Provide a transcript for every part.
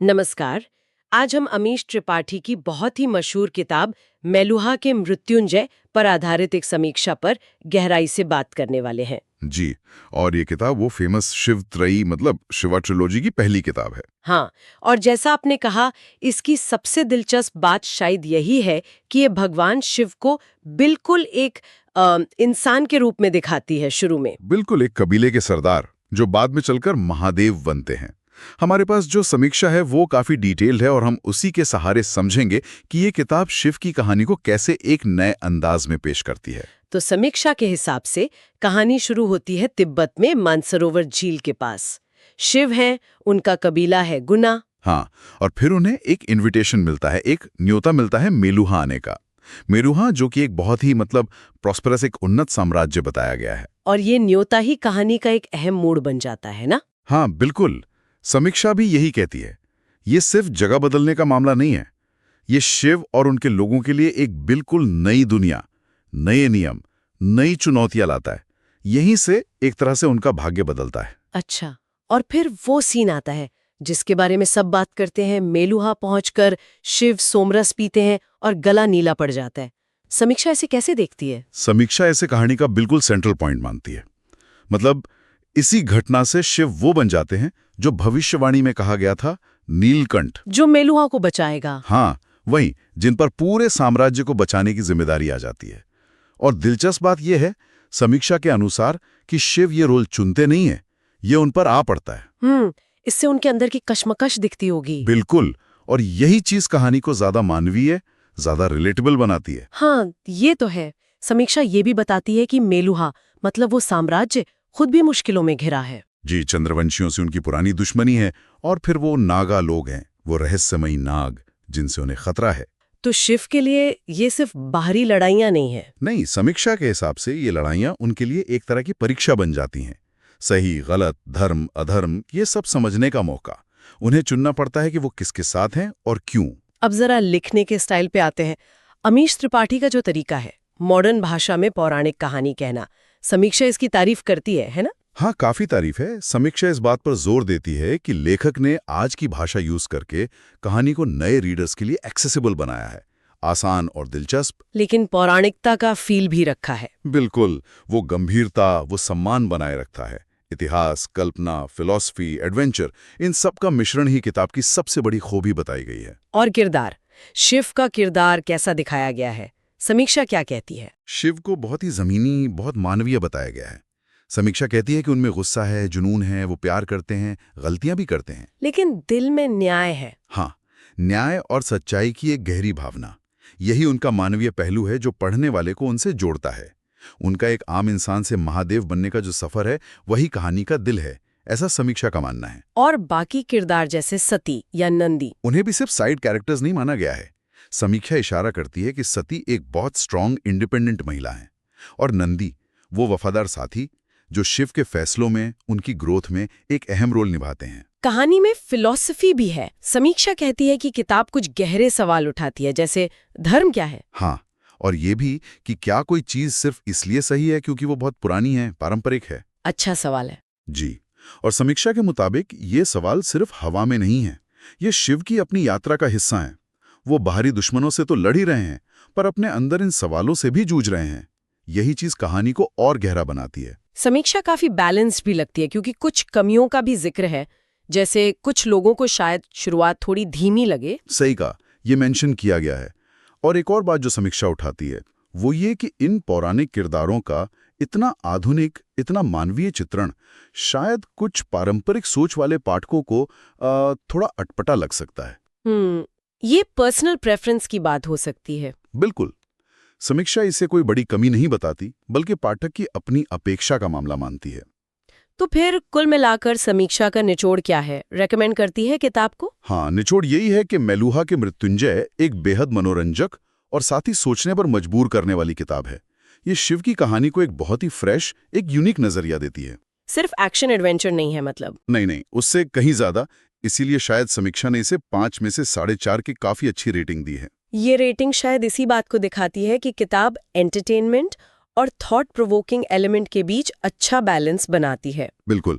नमस्कार। आज हम अमीश त्रिपाठी की बहुत ही मशहूर किताब मेलुहा के मृत्युंजय पर आधारित एक समीक्षा पर गहराई से बात करने वाले हैं। जी। और ये किताब वो फेमस शिव त्रयी मतलब शिवा ट्रिलोजी की पहली किताब है। हाँ, और जैसा आपने कहा, इसकी सबसे दिलचस्प बात शायद यही है कि ये भगवान शिव को बिल्कुल एक इंसान के रूप में दिखाती है शुरू में। बिल्कुल एक कबीले के सरदार जो बाद में चलकर महादेव बनते हैं। हमारे पास जो समीक्षा है वो काफी डिटेल्ड है और हम उसी के सहारे समझेंगे कि ये किताब शिव की कहानी को कैसे एक नए अंदाज में पेश करती है। तो समीक्षा के हिसाब से कहानी शुरू होती है तिब्बत में मानसरोवर झील के पास। शिव हैं, उनका कबीला है गुना। हाँ, और फिर उन्हें एक इनविटेशन मिलता है, एक न्योता मिलता है मेलुहा आने का। मेलुहा जो कि एक बहुत ही प्रॉस्परस एक उन्नत साम्राज्य बताया गया है। और ये न्योता ही कहानी का एक अहम मोड़ बन जाता है ना। हाँ बिल्कुल, समीक्षा भी यही कहती है। ये सिर्फ जगह बदलने का मामला नहीं है, ये शिव और उनके लोगों के लिए एक बिल्कुल नई दुनिया, नए नियम, नई चुनौतियां लाता है। यहीं से एक तरह से उनका भाग्य बदलता है। अच्छा, और फिर वो सीन आता है जिसके बारे में सब बात करते हैं। मेलुहा पहुंचकर शिव सोमरस पीते हैं और गला नीला पड़ जाता है। समीक्षा ऐसे कैसे देखती है? समीक्षा ऐसे कहानी का बिल्कुल सेंट्रल पॉइंट मानती है। मतलब इसी घटना से शिव वो बन जाते हैं जो भविष्यवाणी में कहा गया था, नीलकंठ, जो मेलुहा को बचाएगा। हाँ वही, जिन पर पूरे साम्राज्य को बचाने की जिम्मेदारी आ जाती है। और दिलचस्प बात यह है, समीक्षा के अनुसार, कि शिव ये रोल चुनते नहीं है, ये उन पर आ पड़ता है। इससे उनके अंदर की कश्मकश दिखती होगी। बिल्कुल, और यही चीज कहानी को ज्यादा मानवीय, ज्यादा रिलेटेबल बनाती है। हाँ, ये तो है। समीक्षा ये भी बताती है कि मेलुहा मतलब वो साम्राज्य खुद भी मुश्किलों में घिरा है। जी, चंद्रवंशियों से उनकी पुरानी दुश्मनी है, और फिर वो नागा लोग हैं, वो रहस्यमयी नाग जिनसे उन्हें खतरा है। तो शिव के लिए ये सिर्फ बाहरी लड़ाइयां नहीं है। नहीं, समीक्षा के हिसाब से ये लड़ाइयां उनके लिए एक तरह की परीक्षा बन जाती हैं। सही गलत, धर्म अधर्म, ये सब समझने का मौका। उन्हें चुनना पड़ता है कि वो किसके साथ हैं और क्यों। अब जरा लिखने के स्टाइल पे आते हैं। अमीश त्रिपाठी का जो तरीका है, मॉडर्न भाषा में पौराणिक कहानी कहना, समीक्षा इसकी तारीफ करती है ना? हाँ, काफी तारीफ है। समीक्षा इस बात पर जोर देती है कि लेखक ने आज की भाषा यूज करके कहानी को नए रीडर्स के लिए एक्सेसिबल बनाया है, आसान और दिलचस्प। लेकिन पौराणिकता का फील भी रखा है। बिल्कुल, वो गंभीरता, वो सम्मान बनाए रखता है। इतिहास, कल्पना, फिलॉसफी, एडवेंचर, इन सब का मिश्रण ही किताब की सबसे बड़ी खूबी बताई गई है। और किरदार, शिव का किरदार कैसा दिखाया गया है? समीक्षा क्या कहती है? शिव को बहुत ही जमीनी, बहुत मानवीय बताया गया है। समीक्षा कहती है कि उनमें गुस्सा है, जुनून है, वो प्यार करते हैं, गलतियां भी करते हैं, लेकिन दिल में न्याय है। हाँ, न्याय और सच्चाई की एक गहरी भावना, यही उनका मानवीय पहलू है जो पढ़ने वाले को उनसे जोड़ता है। उनका एक आम इंसान से महादेव बनने का जो सफर है, वही कहानी का दिल है, ऐसा समीक्षा का मानना है। और बाकी किरदार जैसे सती या नंदी, उन्हें भी सिर्फ साइड कैरेक्टर्स नहीं माना गया है। समीक्षा इशारा करती है कि सती एक बहुत स्ट्रांग, इंडिपेंडेंट महिला है, और नंदी वो वफादार साथी जो शिव के फैसलों में, उनकी ग्रोथ में एक अहम रोल निभाते हैं। कहानी में फिलॉसफी भी है। समीक्षा कहती है कि किताब कुछ गहरे सवाल उठाती है, जैसे धर्म क्या है? हाँ, और ये भी कि क्या कोई चीज सिर्फ इसलिए सही है क्योंकि वो बहुत पुरानी है, पारंपरिक है। अच्छा सवाल है। जी, और समीक्षा के मुताबिक ये सवाल सिर्फ हवा में नहीं है, ये शिव की अपनी यात्रा का हिस्सा है। वो बाहरी दुश्मनों से तो लड़ ही रहे हैं, पर अपने अंदर इन सवालों से भी जूझ रहे हैं। यही चीज कहानी को और गहरा बनाती है। समीक्षा काफी बैलेंस्ड भी लगती है, क्योंकि कुछ कमियों का भी जिक्र है, जैसे कुछ लोगों को शायद शुरुआत थोड़ी धीमी लगे। सही कहा, ये मेंशन किया गया है। और एक और बात जो समीक्षा उठाती है, वो ये कि इन पौराणिक किरदारों का इतना आधुनिक, इतना मानवीय चित्रण शायद कुछ पारंपरिक सोच वाले पाठकों को थोड़ा अटपटा लग सकता है। ये पर्सनल प्रेफरेंस की बात हो सकती है। बिल्कुल, समीक्षा इसे कोई बड़ी कमी नहीं बताती, बल्कि पाठक की अपनी अपेक्षा का मामला मानती है। तो फिर कुल मिलाकर समीक्षा का निचोड़ क्या है? रेकमेंड करती है किताब को? हाँ, निचोड़ यही है कि मेलुहा के मृत्युंजय एक बेहद मनोरंजक और साथ ही सोचने पर मजबूर करने वाली किताब है। ये शिव की कहानी को एक बहुत ही फ्रेश, एक यूनिक नजरिया देती है। सिर्फ एक्शन एडवेंचर नहीं है मतलब? नहीं, उससे कहीं ज्यादा। इसीलिए शायद समीक्षा ने इसे 5 में से 4.5 की काफी अच्छी रेटिंग दी है। ये रेटिंग शायद इसी बात को दिखाती है कि किताब एंटरटेनमेंट और थॉट प्रोवोकिंग एलिमेंट के बीच अच्छा बैलेंस बनाती है। बिल्कुल,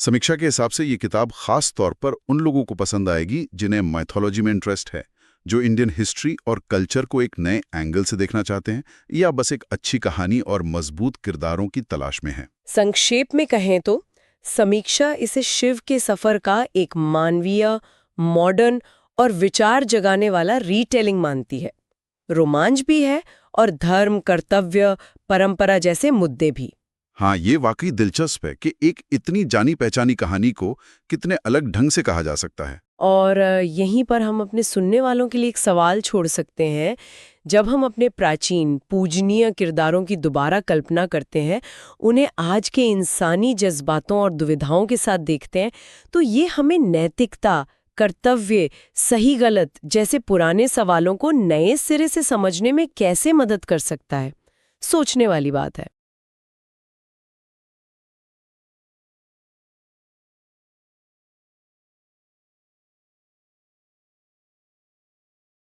समीक्षा के हिसाब से ये किताब खास तौर पर उन लोगों को पसंद आएगी जिन्हें माइथोलॉजी में इंटरेस्ट है, जो इंडियन हिस्ट्री और कल्चर को एक नए एंगल से देखना चाहते हैं, या बस एक अच्छी कहानी और मजबूत किरदारों की तलाश में हैं। संक्षेप में कहें तो समीक्षा इसे शिव के सफर का एक मानवीय, मॉडर्न और विचार जगाने वाला रीटेलिंग मानती है। रोमांच भी है और धर्म, कर्तव्य, परंपरा जैसे मुद्दे भी। हाँ, ये वाकई दिलचस्प है कि एक इतनी जानी पहचानी कहानी को कितने अलग ढंग से कहा जा सकता है। और यहीं पर हम अपने सुनने वालों के लिए एक सवाल छोड़ सकते हैं। जब हम अपने प्राचीन, पूजनीय किरदारों की दोबारा कल्पना करते हैं, उन्हें आज के इंसानी जज्बातों और दुविधाओं के साथ देखते हैं, तो ये हमें नैतिकता, कर्तव्य, सही गलत जैसे पुराने सवालों को नए सिरे से समझने में कैसे मदद कर सकता है? सोचने वाली बात है।